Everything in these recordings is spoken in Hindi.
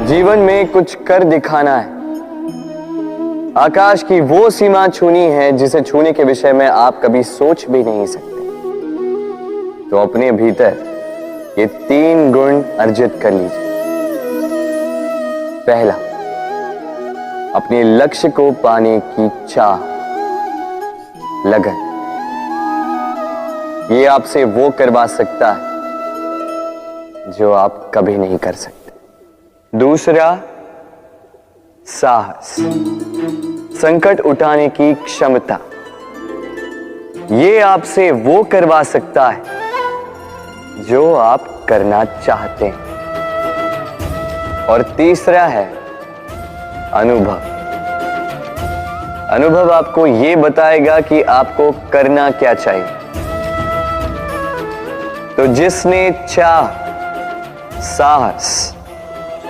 जीवन में कुछ कर दिखाना है। आकाश की वो सीमा छूनी है जिसे छूने के विषय में आप कभी सोच भी नहीं सकते। तो अपने भीतर ये 3 गुण अर्जित कर लीजिए। पहला, अपने लक्ष्य को पाने की चाह, लगन। ये आपसे वो करवा सकता है जो आप कभी नहीं कर सकते। दूसरा, साहस, संकट उठाने की क्षमता। ये आपसे वो करवा सकता है जो आप करना चाहते हैं। और तीसरा है अनुभव। अनुभव आपको ये बताएगा कि आपको करना क्या चाहिए। तो जिसने चाह, साहस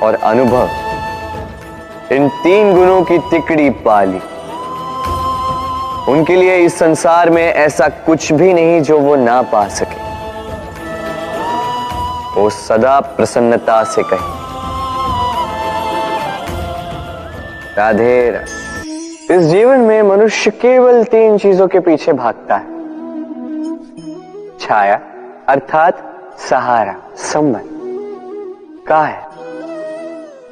और अनुभव, इन 3 गुणों की तिकड़ी पाली, उनके लिए इस संसार में ऐसा कुछ भी नहीं जो वो ना पा सके। वो सदा प्रसन्नता से कहे राधे राधे। इस जीवन में मनुष्य केवल 3 चीजों के पीछे भागता है। छाया अर्थात सहारा, संबंध। काया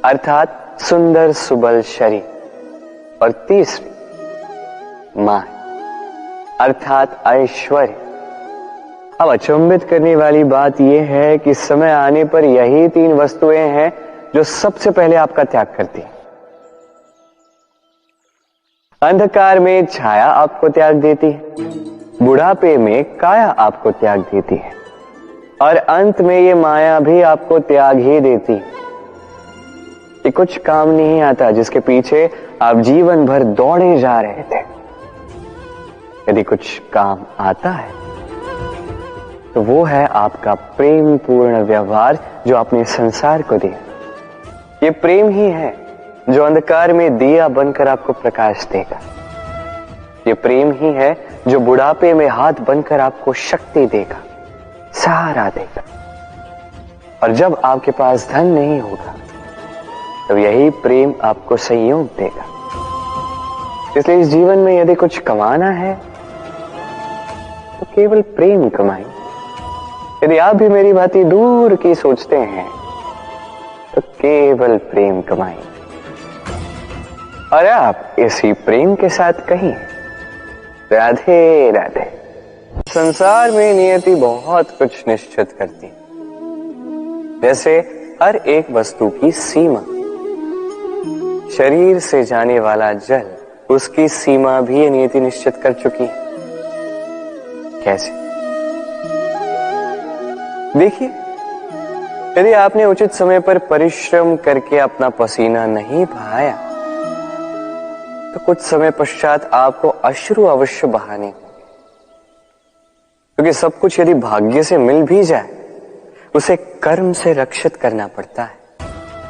अर्थात सुंदर सुबल शरीर। और तीसरी मान अर्थात ऐश्वर्य। अब अचंभित करने वाली बात यह है कि समय आने पर यही 3 वस्तुएं हैं जो सबसे पहले आपका त्याग करती हैं। अंधकार में छाया आपको त्याग देती है, बुढ़ापे में काया आपको त्याग देती है, और अंत में ये माया भी आपको त्याग ही देती है। ये कुछ काम नहीं आता जिसके पीछे आप जीवन भर दौड़े जा रहे थे। यदि कुछ काम आता है तो वो है आपका प्रेम पूर्ण व्यवहार जो आपने संसार को दिया। ये प्रेम ही है जो अंधकार में दिया बनकर आपको प्रकाश देगा। ये प्रेम ही है जो बुढ़ापे में हाथ बनकर आपको शक्ति देगा, सहारा देगा। और जब आपके पास धन नहीं होगा तो यही प्रेम आपको संयोग देगा। इसलिए इस जीवन में यदि कुछ कमाना है तो केवल प्रेम कमाएं। यदि आप भी मेरी भांति दूर की सोचते हैं तो केवल प्रेम कमाएं। और आप इसी प्रेम के साथ कहीं राधे राधे। संसार में नियति बहुत कुछ निश्चित करती है, जैसे हर एक वस्तु की सीमा। शरीर से जाने वाला जल, उसकी सीमा भी ये नियति निश्चित कर चुकी है। कैसे? देखिए, यदि आपने उचित समय पर परिश्रम करके अपना पसीना नहीं बहाया तो कुछ समय पश्चात आपको अश्रु अवश्य बहाने होंगे। क्योंकि सब कुछ यदि भाग्य से मिल भी जाए उसे कर्म से रक्षित करना पड़ता है।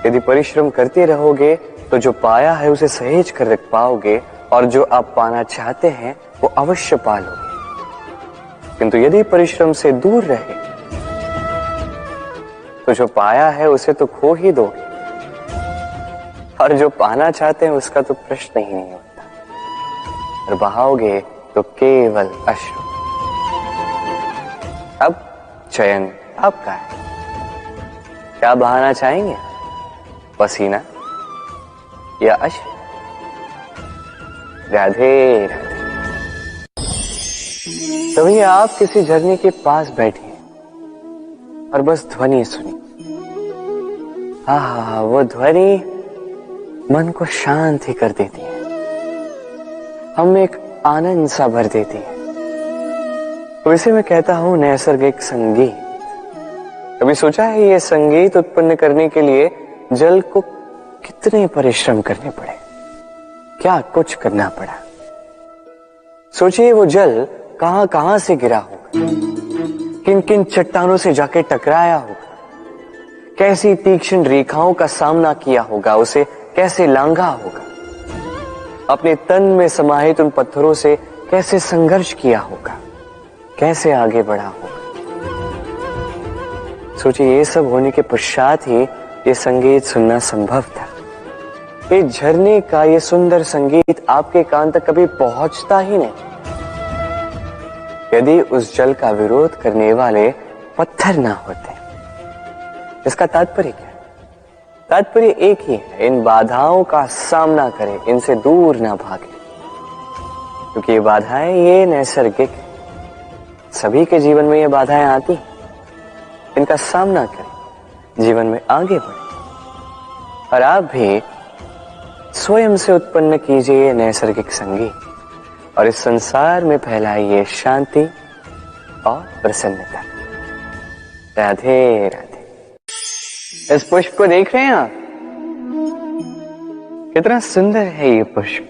यदि परिश्रम करते रहोगे तो जो पाया है उसे सहेज कर रख पाओगे, और जो आप पाना चाहते हैं वो अवश्य पालोगे। किंतु यदि परिश्रम से दूर रहे तो जो पाया है उसे तो खो ही दोगे, और जो पाना चाहते हैं उसका तो प्रश्न ही नहीं होता। और बहाओगे तो केवल अश्रु। अब चयन आपका है। क्या बहाना चाहेंगे, पसीना या अश्रु? राधे राधे। तभी आप किसी झरने के पास बैठिए और बस ध्वनि सुनिए। हाँ, वो ध्वनि मन को शांत ही कर देती है, हम एक आनंद सा भर देती है। तो इसे मैं कहता हूं नैसर्गिक संगीत। कभी सोचा है ये संगीत उत्पन्न करने के लिए जल को कितने परिश्रम करने पड़े, क्या कुछ करना पड़ा? सोचिए वो जल कहां कहां से गिरा होगा, किन किन चट्टानों से जाके टकराया होगा, कैसी तीक्ष्ण रेखाओं का सामना किया होगा, उसे कैसे लांघा होगा, अपने तन में समाहित उन पत्थरों से कैसे संघर्ष किया होगा, कैसे आगे बढ़ा होगा। सोचिए ये सब होने के पश्चात ही ये संगीत सुनना संभव था। एक झरने का ये सुंदर संगीत आपके कान तक कभी पहुंचता ही नहीं यदि उस जल का विरोध करने वाले पत्थर ना होते। इसका तात्पर्य क्या है? तात्पर्य एक ही है, इन बाधाओं का सामना करें, इनसे दूर ना भागे, क्योंकि ये बाधाएं ये नैसर्गिक है। सभी के जीवन में ये बाधाएं आती हैं, इनका सामना करें, जीवन में आगे बढ़े। और आप भी स्वयं से उत्पन्न कीजिए ये नैसर्गिक संगीत और इस संसार में फैलाइए शांति और प्रसन्नता। राधे राधे। इस पुष्प को देख रहे हैं आप? कितना सुंदर है ये पुष्प।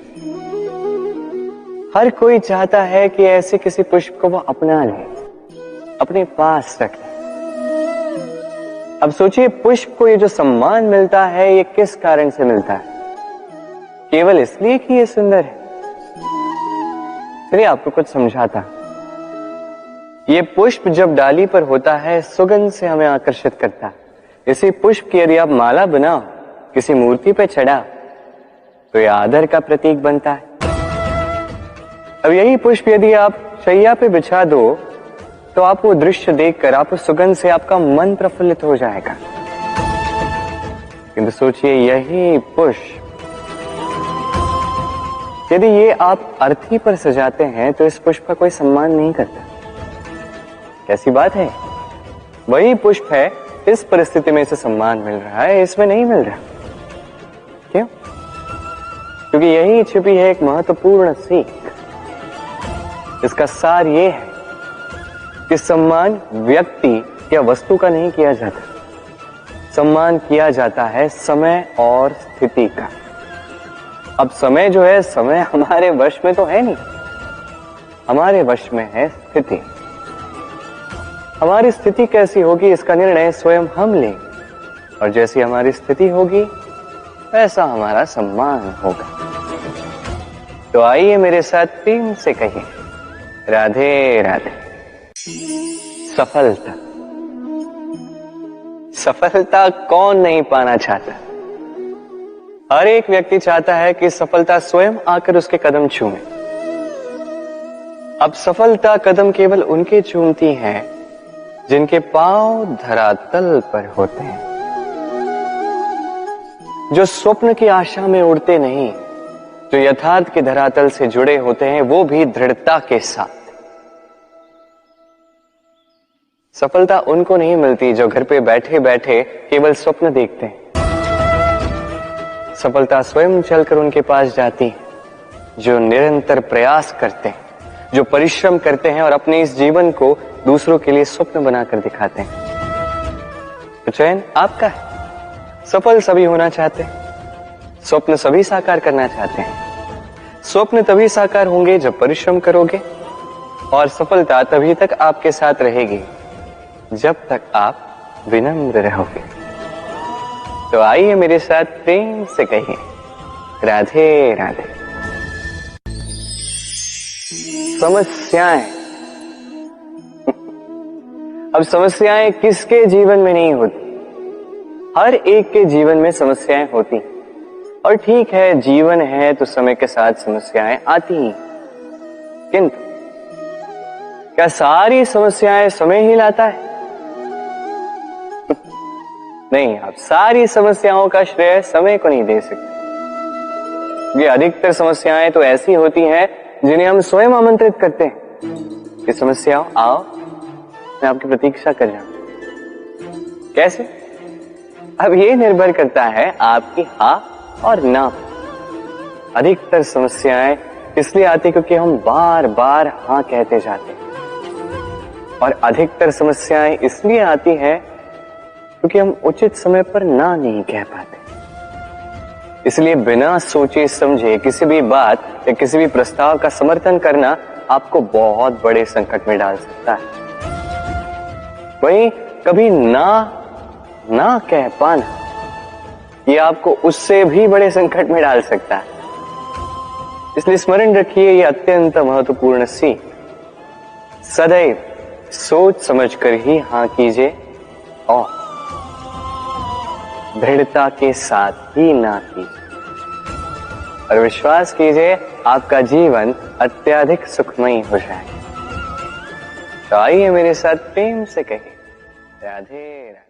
हर कोई चाहता है कि ऐसे किसी पुष्प को वो अपना ले, अपने पास रख ले। अब सोचिए, पुष्प को ये जो सम्मान मिलता है ये किस कारण से मिलता है? केवल इसलिए कि ये सुंदर है? चलिए आपको कुछ समझाता। ये पुष्प जब डाली पर होता है सुगंध से हमें आकर्षित करता है। इसी पुष्प की यदि आप माला बनाओ, किसी मूर्ति पे चढ़ा, तो यह आदर का प्रतीक बनता है। अब यही पुष्प यदि आप शैया पे बिछा दो तो आप वो दृश्य देखकर, आप उस सुगंध से आपका मन प्रफुल्लित हो जाएगा। किंतु सोचिए, यही पुष्प यदि ये आप अर्थी पर सजाते हैं तो इस पुष्प का कोई सम्मान नहीं करता। कैसी बात है? वही पुष्प है, इस परिस्थिति में इसे सम्मान मिल रहा है, इसमें नहीं मिल रहा। क्यों? क्योंकि यही छिपी है एक महत्वपूर्ण सीख। इसका सार ये है कि सम्मान व्यक्ति या वस्तु का नहीं किया जाता, सम्मान किया जाता है समय और स्थिति का। अब समय जो है, समय हमारे वश में तो है नहीं, हमारे वश में है स्थिति। हमारी स्थिति कैसी होगी इसका निर्णय स्वयं हम लेंगे, और जैसी हमारी स्थिति होगी वैसा हमारा सम्मान होगा। तो आइए मेरे साथ प्रेम से कहिए, राधे राधे। सफलता, सफलता कौन नहीं पाना चाहता? हर एक व्यक्ति चाहता है कि सफलता स्वयं आकर उसके कदम चूमे। अब सफलता कदम केवल उनके चूमती है जिनके पांव धरातल पर होते हैं, जो स्वप्न की आशा में उड़ते नहीं, जो यथार्थ के धरातल से जुड़े होते हैं, वो भी दृढ़ता के साथ। सफलता उनको नहीं मिलती जो घर पे बैठे बैठे केवल स्वप्न देखते हैं। सफलता स्वयं चलकर उनके पास जाती है, जो निरंतर प्रयास करते हैं, जो परिश्रम करते हैं और अपने इस जीवन को दूसरों के लिए स्वप्न बनाकर दिखाते हैं। तो चयन आपका है। सफल सभी होना चाहते हैं, स्वप्न सभी साकार करना चाहते हैं। स्वप्न तभी साकार होंगे जब परिश्रम करोगे, और सफलता तभी तक आपके साथ रहेगी जब तक आप विनम्र रहोगे। तो आइए मेरे साथ प्रेम से कहिए, राधे राधे। समस्याएं। अब समस्याएं किसके जीवन में नहीं होती? हर एक के जीवन में समस्याएं होती। और ठीक है, जीवन है तो समय के साथ समस्याएं आती ही। किंतु क्या सारी समस्याएं समय ही लाता है? नहीं, आप सारी समस्याओं का श्रेय समय को नहीं दे सकते। ये अधिकतर समस्याएं तो ऐसी होती हैं जिन्हें हम स्वयं आमंत्रित करते हैं कि समस्याओं आओ, मैं आपकी प्रतीक्षा कर रहा हूं। कैसे? अब ये निर्भर करता है आपकी हाँ और ना। अधिकतर समस्याएं इसलिए आती क्योंकि हम बार बार हाँ कहते जाते हैं, और अधिकतर समस्याएं इसलिए आती हैं क्योंकि हम उचित समय पर ना नहीं कह पाते। इसलिए बिना सोचे समझे किसी भी बात या किसी भी प्रस्ताव का समर्थन करना आपको बहुत बड़े संकट में डाल सकता है। वहीं कभी ना कह पाना, ये आपको उससे भी बड़े संकट में डाल सकता है। इसलिए स्मरण रखिए, ये अत्यंत महत्वपूर्ण सीख। सदैव सोच समझकर ही हाँ कीजिए और दृढ़ता के साथ ही ना कीजिए और विश्वास कीजिए आपका जीवन अत्यधिक सुखमयी हो जाएगा। तो आइए मेरे साथ प्रेम से कहिए राधे राधे।